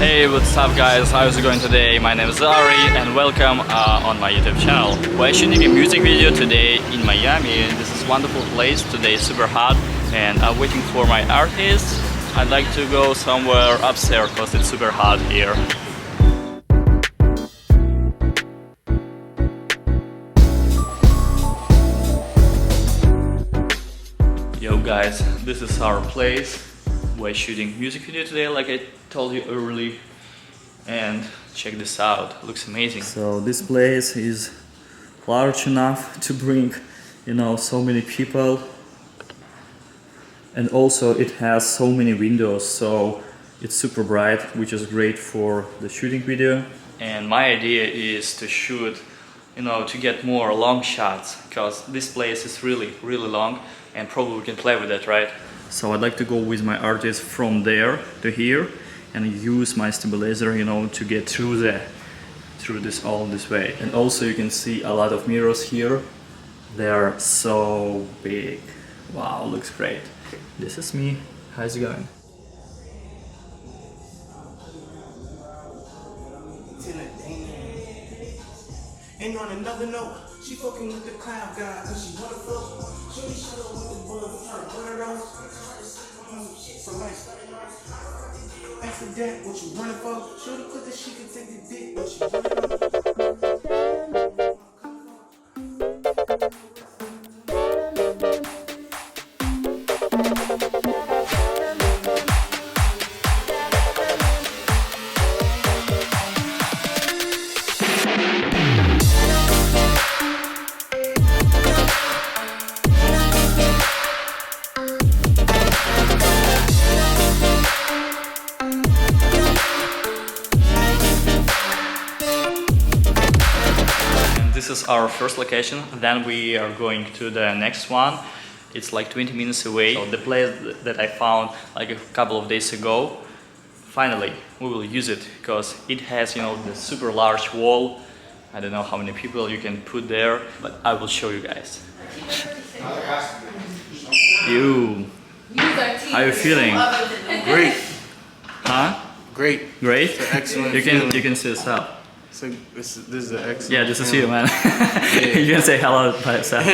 Hey, what's up guys, how's it going today? My name is Ari and welcome on my YouTube channel. We're shooting a music video today in Miami. This is a wonderful place. Today is super hot and I'm waiting for my artist. I'd like to go somewhere upstairs because it's super hot here. Yo guys, this is our place. We're shooting music video today like I told you earlier, and check this out, looks amazing. So this place is large enough to bring, so many people, and also it has so many windows, so it's super bright, which is great for the shooting video. And my idea is to shoot, to get more long shots, because this place is really long and probably we can play with it, right? So I'd like to go with my artist from there to here and use my stabilizer, to get through this all this way. And also you can see a lot of mirrors here. They are so big. Wow, looks great. This is me. How's it going? And on another note, she fucking with the cloud guy, cause she wanna fuck. Shorty shut up with the bugs, one of those. So like, after that, what you running for? Shorty put that she can take the dick, but she running This is our first location, then we are going to the next one. It's like 20 minutes away. So the place that I found like a couple of days ago, finally we will use it because it has, the super large wall. I don't know how many people you can put there, but I will show you guys. How are you feeling? great. Huh? Great. Great? It's an excellent You can see yourself. So this is an excellent. Yeah, just to see you, man. Yeah. You can say hello by yourself,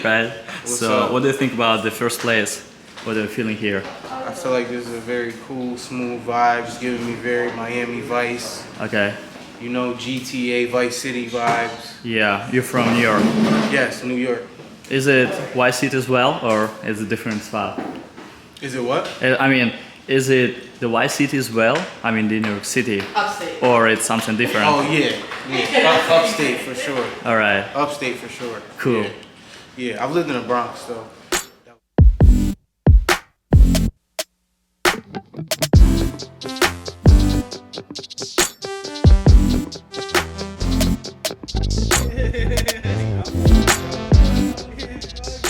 right? So, what do you think about the first place? What are you feeling here? I feel like this is a very cool, smooth vibe. It's giving me very Miami Vice. Okay. GTA Vice City vibes. Yeah, you're from New York. Yes, New York. Is it Vice City as well, or is it a different spot? Is it what? I mean, is it the Vice City as well? I mean, the New York City. Upstate. Or it's something different? Oh yeah. Upstate for sure. All right. Upstate for sure. Cool. Yeah, I've lived in the Bronx though.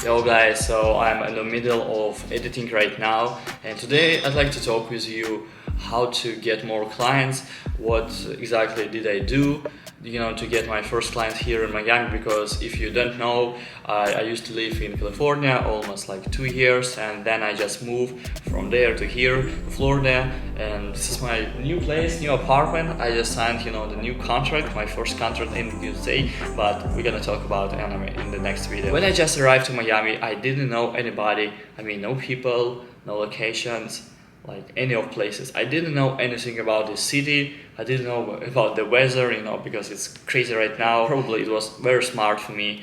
Yo guys, so I'm in the middle of editing right now, and today I'd like to talk with you how to get more clients, what exactly did I do, to get my first client here in Miami, because if you don't know, I used to live in California almost like 2 years, and then I just moved from there to here, Florida, and this is my new place, new apartment. I just signed, the new contract, my first contract in the USA, but we're gonna talk about anime in the next video. When I just arrived to Miami, I didn't know anybody, no people, no locations, like any of places. I didn't know anything about the city. I didn't know about the weather, because it's crazy right now. Probably it was very smart for me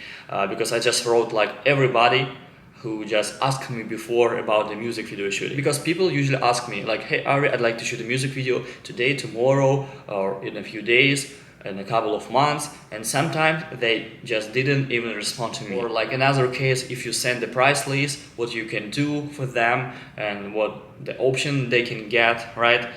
because I just wrote like everybody who just asked me before about the music video shooting. Because people usually ask me like, hey Ari, I'd like to shoot a music video today, tomorrow, or in a few days, in a couple of months, and sometimes they just didn't even respond to me. Or like another case, if you send the price list, what you can do for them and what the option they can get, right?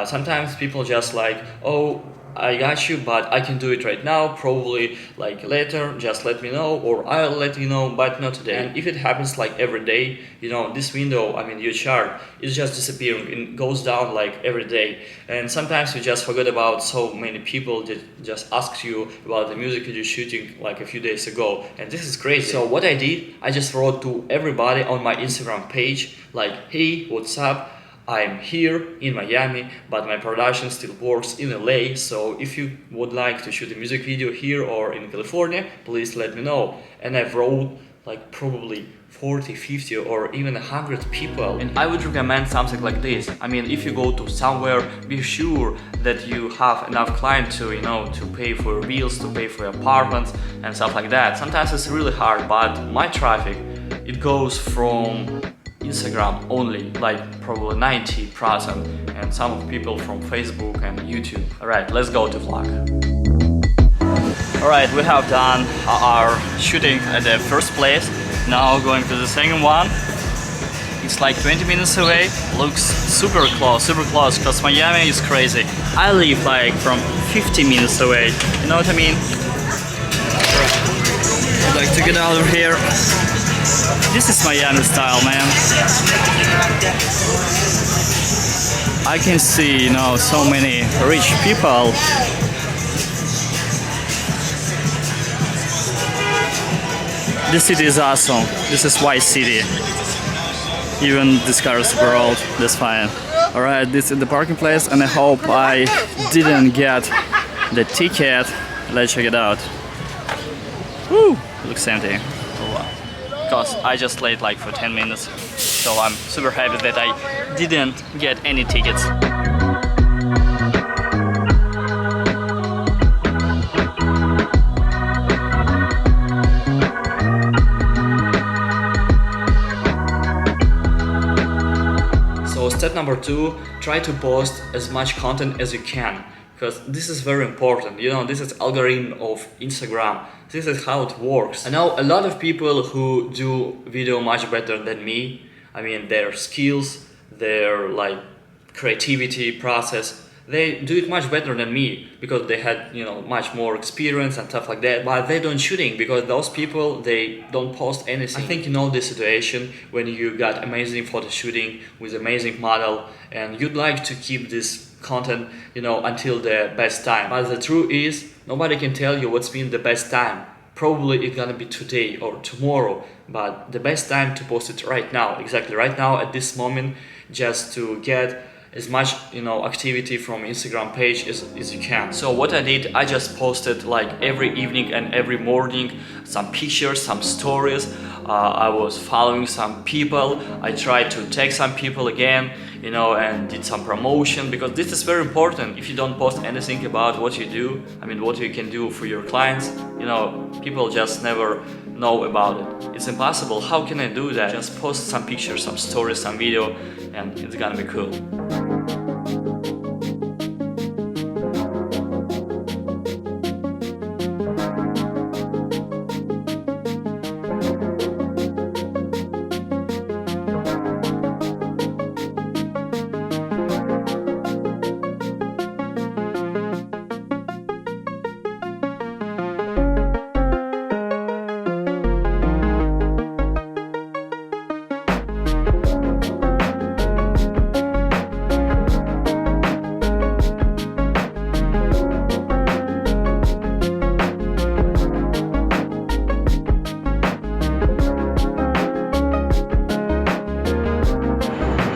Sometimes people just like, oh, I got you, but I can do it right now, probably like later, just let me know, or I'll let you know, but not today. And if it happens like every day, this window, your chart, is just disappearing, it goes down like every day. And sometimes you just forget about so many people that just asked you about the music video shooting like a few days ago, and this is crazy. So what I did, I just wrote to everybody on my Instagram page, like, hey, what's up? I'm here in Miami, but my production still works in LA, so if you would like to shoot a music video here or in California, please let me know. And I've wrote like probably 40, 50 or even 100 people. And I would recommend something like this. I mean, if you go to somewhere, be sure that you have enough clients to, to pay for your bills, to pay for your apartments and stuff like that. Sometimes it's really hard, but my traffic, it goes from Instagram only, like probably 90%, and some of people from Facebook and YouTube. Alright, let's go to vlog. Alright, we have done our shooting at the first place. Now going to the second one. It's like 20 minutes away. Looks super close, because Miami is crazy. I live like from 50 minutes away. You know what I mean? I'd like to get out of here. This is Miami style, man. I can see, so many rich people. This city is awesome. This is white city. Even this car is super old. That's fine. Alright, this is the parking place, and I hope I didn't get the ticket. Let's check it out. Woo! Looks empty. Because I just late like for 10 minutes, so I'm super happy that I didn't get any tickets. So step number 2, try to post as much content as you can. Because this is very important, this is algorithm of Instagram. This is how it works. I know a lot of people who do video much better than me. I mean, their skills, their like creativity process, they do it much better than me because they had, much more experience and stuff like that. But they don't shooting because those people, they don't post anything. I think you know this situation when you got amazing photo shooting with amazing model and you'd like to keep this content, until the best time. But the truth is, nobody can tell you what's been the best time. Probably it's gonna be today or tomorrow, but the best time to post it right now, exactly right now at this moment, just to get as much activity from Instagram page as you can. So what I did, I just posted like every evening and every morning some pictures, some stories. I was following some people. I tried to tag some people again, and did some promotion, because this is very important. If you don't post anything about what you do, what you can do for your clients, people just never know about it. It's impossible. How can I do that? Just post some pictures, some stories, some video, and it's gonna be cool.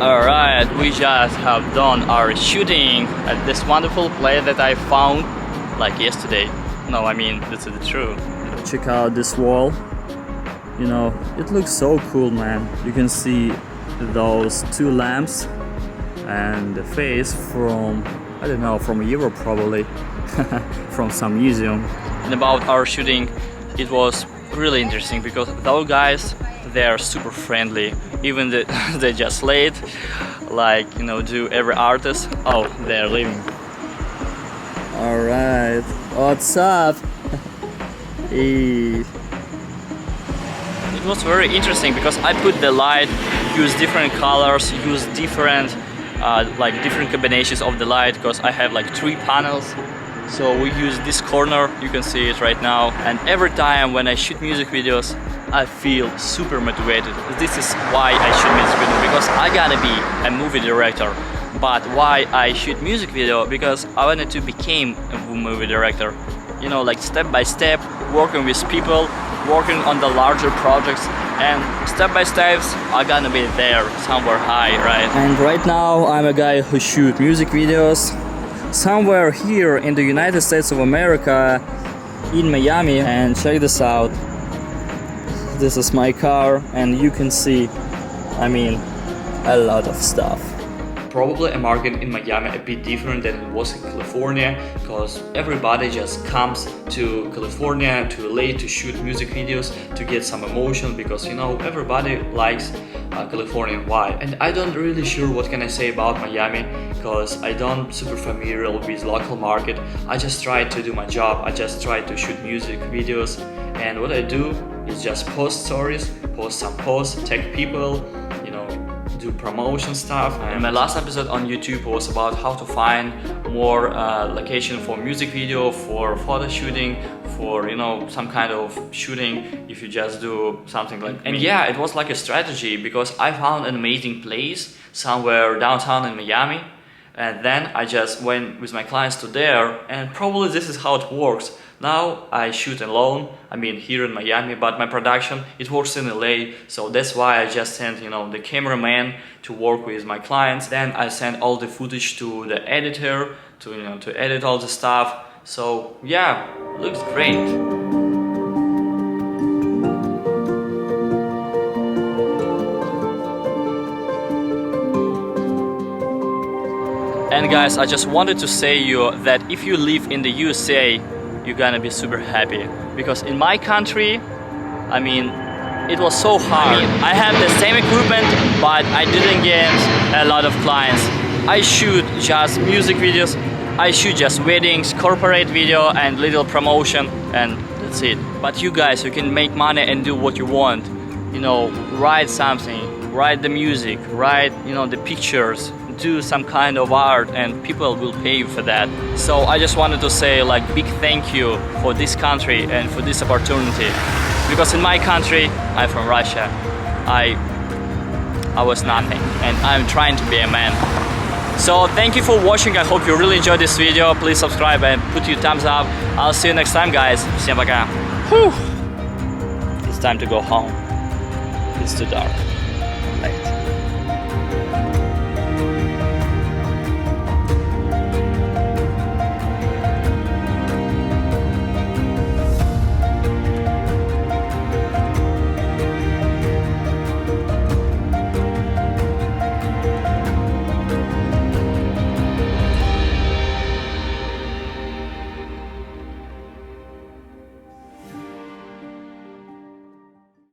Alright, we just have done our shooting at this wonderful place that I found like yesterday. No, this is true. Check out this wall. It looks so cool, man. You can see those 2 lamps and the face from, I don't know, from Europe probably, from some museum. And about our shooting, it was really interesting because those guys, they are super friendly. Even they just late, like do every artist. Oh, they're leaving. All right, what's up? Hey. It was very interesting because I put the light, use different colors, use different different combinations of the light, because I have like 3 panels. So we use this corner, you can see it right now, and every time when I shoot music videos, I feel super motivated. This is why I shoot music video, because I gotta be a movie director. But why I shoot music video? Because I wanted to become a movie director. Like step by step, working with people, working on the larger projects, and step by steps I'm gonna be there somewhere high, right? And right now I'm a guy who shoots music videos somewhere here in the United States of America, in Miami. And check this out. This is my car, and you can see, I mean, a lot of stuff. Probably a market in Miami a bit different than it was in California, because everybody just comes to California, to LA to shoot music videos, to get some emotion, because you know everybody likes California. Why? And I don't really sure what can I say about Miami, because I don't super familiar with local market. I just try to do my job. I just try to shoot music videos, and what I do is just post stories, post some posts, tag people, you know, do promotion stuff. And my last episode on YouTube was about how to find more location for music video, for photo shooting, for, you know, some kind of shooting if you just do something like. And yeah, it was like a strategy, because I found an amazing place somewhere downtown in Miami, and then I just went with my clients to there, and probably this is how it works. Now I shoot alone, I mean here in Miami, but my production, it works in LA, so that's why I just sent, you know, the cameraman to work with my clients. Then I send all the footage to the editor to, you know, to edit all the stuff. So yeah, looks great. And guys, I just wanted to say you that if you live in the USA, you're gonna be super happy, because in my country, I mean, it was so hard. I have the same equipment, but I didn't get a lot of clients. I shoot just music videos, I shoot just weddings, corporate video, and little promotion, and that's it. But you guys, you can make money and do what you want. You know, write something, write the music, write, you know, the pictures, do some kind of art, and people will pay you for that. So I just wanted to say like big thank you for this country and for this opportunity, because in my country, I'm from Russia, I was nothing, and I'm trying to be a man. So thank you for watching. I hope you really enjoyed this video. Please subscribe and put your thumbs up. I'll see you next time, guys. Всем пока. It's time to go home. It's too dark.